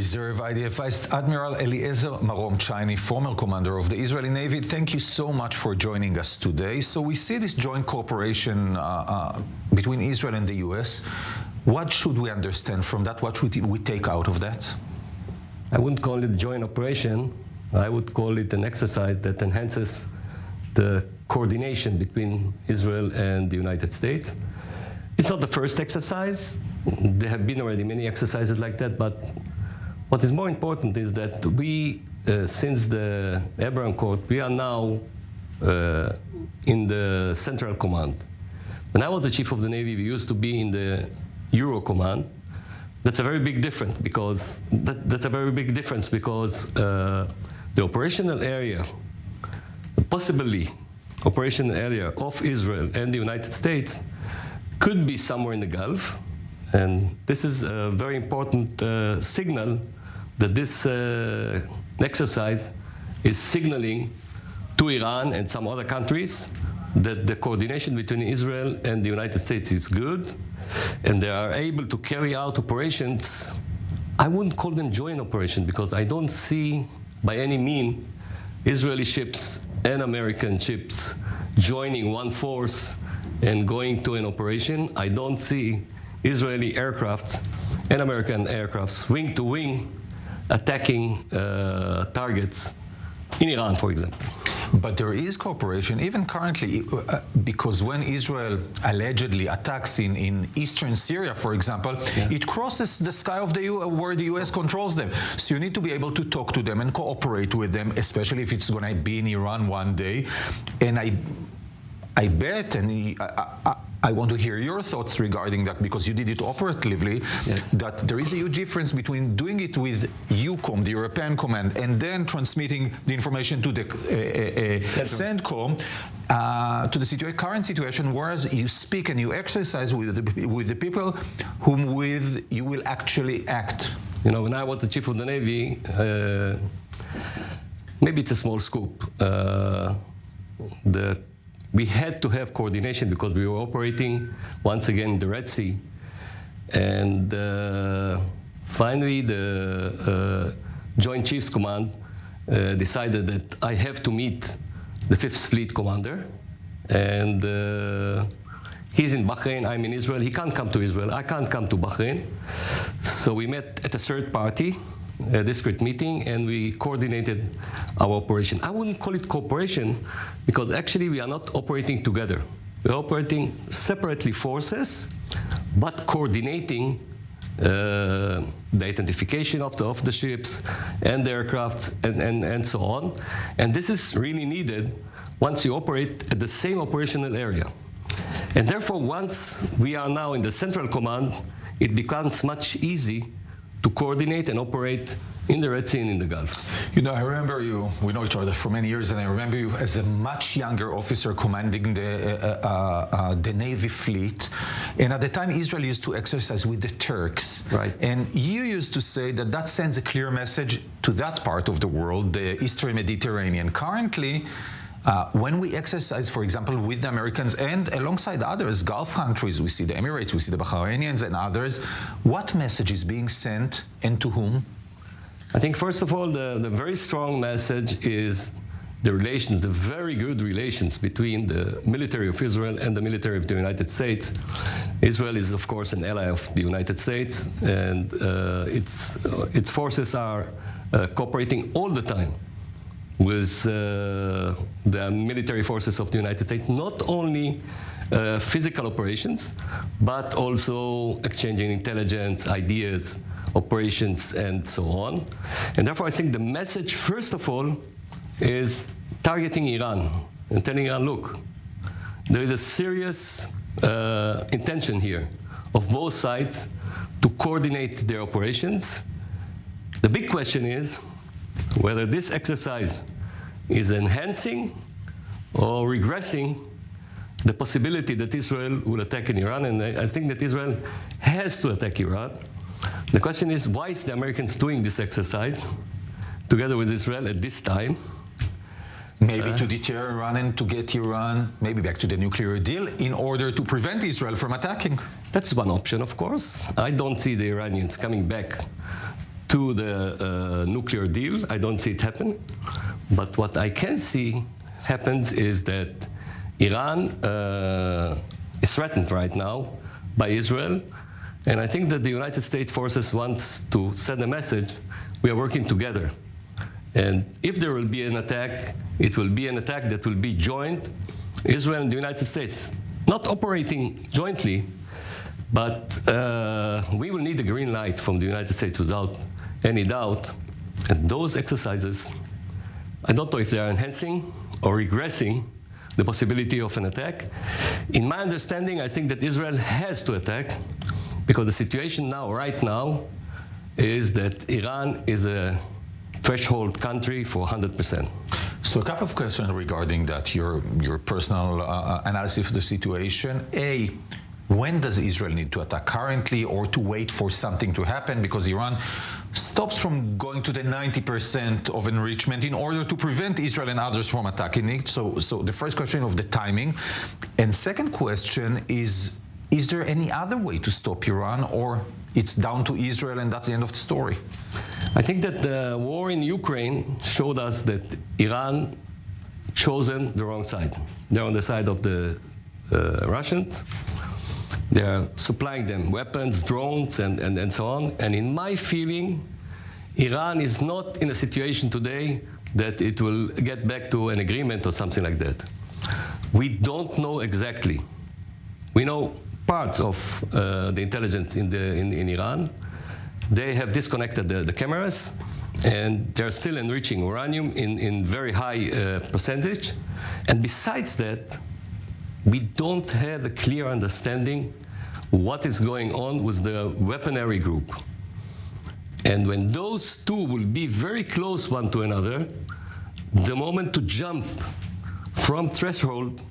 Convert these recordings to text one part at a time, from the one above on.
Reserve IDF Vice Admiral Eliezer Marom, Chinese former commander of the Israeli Navy. Thank you so much for joining us today. So we see this joint cooperation between Israel and the U.S. What should we understand from that? What should we take out of that? I wouldn't call it a joint operation. I would call it an exercise that enhances the coordination between Israel and the United States. It's not the first exercise. There have been already many exercises like that, but what is more important is that we, since the Abraham Accord, we are now in the Central Command. When I was the Chief of the Navy, we used to be in the Euro Command. That's a very big difference because the operational area, possibly operational area of Israel and the United States, could be somewhere in the Gulf. And this is a very important signal that this exercise is signaling to Iran and some other countries that the coordination between Israel and the United States is good, and they are able to carry out operations. I wouldn't call them joint operations because I don't see by any means Israeli ships and American ships joining one force and going to an operation. I don't see Israeli aircraft and American aircrafts wing to wing attacking targets in Iran, for example. But there is cooperation, even currently, because when Israel allegedly attacks in eastern Syria, for example, it crosses the sky of where the U.S. controls them. So you need to be able to talk to them and cooperate with them, especially if it's going to be in Iran one day. And I bet, and I want to hear your thoughts regarding that, because you did it operatively, that there is a huge difference between doing it with EUCOM, the European Command, and then transmitting the information to the Centcom, to the current situation, whereas you speak and you exercise with the people whom with you will actually act. You know, when I was the Chief of the Navy, maybe it's a small scoop. We had to have coordination because we were operating, once again, in the Red Sea. And finally, the Joint Chiefs Command decided that I have to meet the 5th Fleet Commander. And he's in Bahrain, I'm in Israel. He can't come to Israel, I can't come to Bahrain. So we met at a third party, a discrete meeting, and we coordinated our operation. I wouldn't call it cooperation because actually we are not operating together. We're operating separately forces, but coordinating the identification of the ships and the aircraft and so on. And this is really needed once you operate at the same operational area. And therefore, once we are now in the Central Command, it becomes much easier to coordinate and operate in the Red Sea and in the Gulf. You know, I remember you, we know each other for many years, and I remember you as a much younger officer commanding the Navy fleet. And at the time, Israel used to exercise with the Turks. Right. And you used to say that that sends a clear message to that part of the world, the Eastern Mediterranean. Currently, when we exercise, for example, with the Americans and alongside others, Gulf countries, we see the Emirates, we see the Bahrainians and others, what message is being sent and to whom? I think, first of all, the very strong message is the relations, the very good relations between the military of Israel and the military of the United States. Israel is, of course, an ally of the United States, and its forces are cooperating all the time with the military forces of the United States, not only physical operations, but also exchanging intelligence, ideas, operations, and so on. And therefore, I think the message, first of all, is targeting Iran and telling Iran, look, there is a serious intention here of both sides to coordinate their operations. The big question is whether this exercise is enhancing or regressing the possibility that Israel will attack in Iran, and I think that Israel has to attack Iran. The question is, why is the Americans doing this exercise together with Israel at this time? Maybe to deter Iran and to get Iran maybe back to the nuclear deal in order to prevent Israel from attacking. That's one option, of course. I don't see the Iranians coming back to the nuclear deal. I don't see it happen. But what I can see happens is that Iran is threatened right now by Israel. And I think that the United States forces wants to send a message, we are working together. And if there will be an attack, it will be an attack that will be joint, Israel and the United States, not operating jointly, but we will need a green light from the United States without any doubt. And those exercises, I don't know if they are enhancing or regressing the possibility of an attack. In my understanding, I think that Israel has to attack because the situation now, right now, is that Iran is a threshold country for 100%. So a couple of questions regarding that, your personal analysis of the situation. A, when does Israel need to attack currently or to wait for something to happen? Because Iran stops from going to the 90% of enrichment in order to prevent Israel and others from attacking it. So the first question of the timing. And second question is there any other way to stop Iran, or it's down to Israel and that's the end of the story? I think that the war in Ukraine showed us that Iran chosen the wrong side. They're on the side of the Russians. They're supplying them weapons, drones, and so on. And in my feeling, Iran is not in a situation today that it will get back to an agreement or something like that. We don't know exactly. We know parts of the intelligence in Iran. They have disconnected the cameras, and they're still enriching uranium in very high percentage. And besides that, we don't have a clear understanding what is going on with the weaponry group. And when those two will be very close one to another, the moment to jump from threshold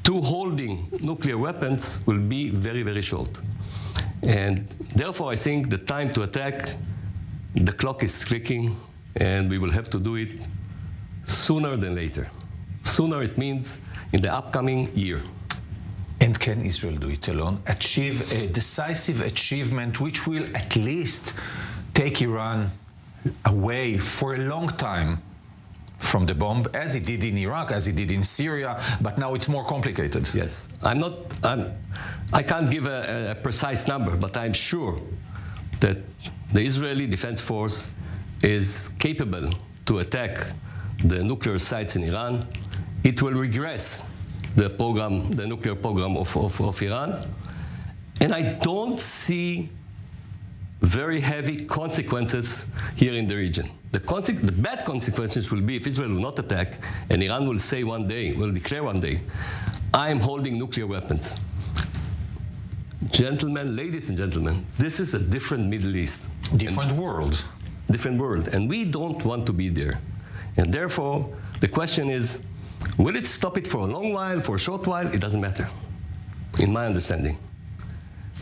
to holding nuclear weapons will be very, very short. And therefore, I think the time to attack, the clock is clicking, and we will have to do it sooner than later. Sooner, it means in the upcoming year. And can Israel do it alone? Achieve a decisive achievement which will at least take Iran away for a long time from the bomb, as it did in Iraq, as it did in Syria, but now it's more complicated. Yes. I can't give a precise number, but I'm sure that the Israeli Defense Force is capable to attack the nuclear sites in Iran. It will regress the program, the nuclear program of Iran. And I don't see very heavy consequences here in the region. The bad consequences will be if Israel will not attack and Iran will say one day, will declare one day, I am holding nuclear weapons. Gentlemen, ladies and gentlemen, this is a different Middle East. Different world. Different world, and we don't want to be there. And therefore, the question is, will it stop it for a long while, for a short while? It doesn't matter, in my understanding.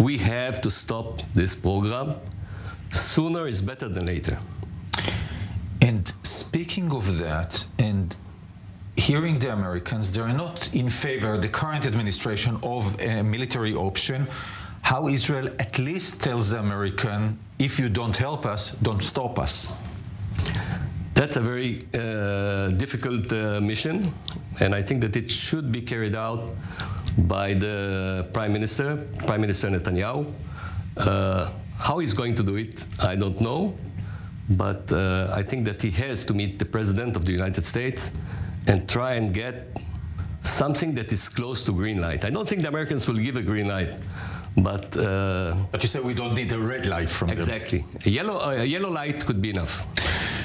We have to stop this program. Sooner is better than later. And speaking of that, and hearing the Americans, they're not in favor, the current administration, of a military option. How Israel at least tells the American, if you don't help us, don't stop us. That's a very difficult mission, and I think that it should be carried out by the Prime Minister Netanyahu. How he's going to do it, I don't know, but I think that he has to meet the President of the United States and try and get something that is close to green light. I don't think the Americans will give a green light, but... But you say we don't need a red light from them. Exactly. A yellow light could be enough.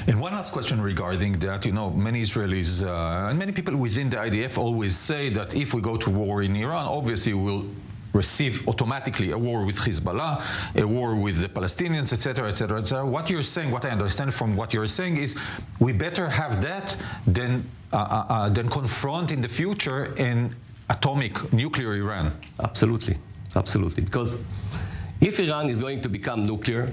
And one last question regarding that. You know, many Israelis and many people within the IDF always say that if we go to war in Iran, obviously we'll receive automatically a war with Hezbollah, a war with the Palestinians, etc., etc., etc. What you're saying, what I understand from what you're saying is we better have that than confront in the future an atomic nuclear Iran. Absolutely. Absolutely. Because if Iran is going to become nuclear,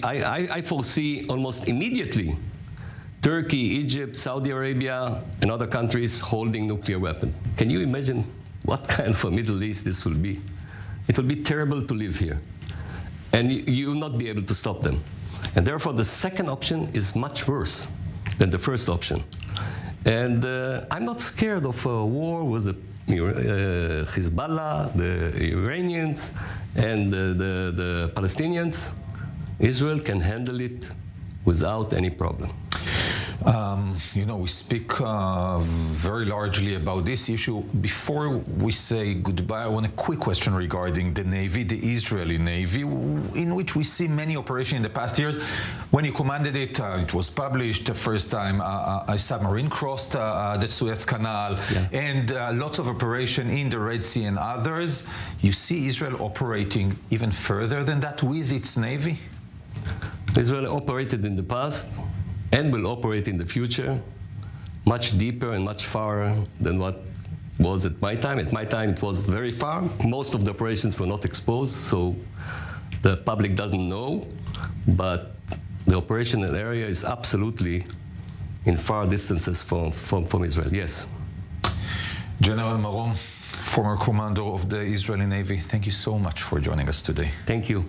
I foresee almost immediately Turkey, Egypt, Saudi Arabia, and other countries holding nuclear weapons. Can you imagine what kind of a Middle East this will be? It will be terrible to live here. And you will not be able to stop them. And therefore, the second option is much worse than the first option. And I'm not scared of a war with the Hezbollah, the Iranians, and the Palestinians. Israel can handle it without any problem. You know, we speak very largely about this issue. Before we say goodbye, I want a quick question regarding the Navy, the Israeli Navy, in which we see many operations in the past years. When you commanded it, it was published the first time a submarine crossed the Suez Canal, and lots of operation in the Red Sea and others. You see Israel operating even further than that with its Navy? Israel operated in the past and will operate in the future much deeper and much farther than what was at my time. At my time, it was very far. Most of the operations were not exposed, so the public doesn't know. But the operational area is absolutely in far distances from Israel, yes. General Marom, former commander of the Israeli Navy, thank you so much for joining us today. Thank you.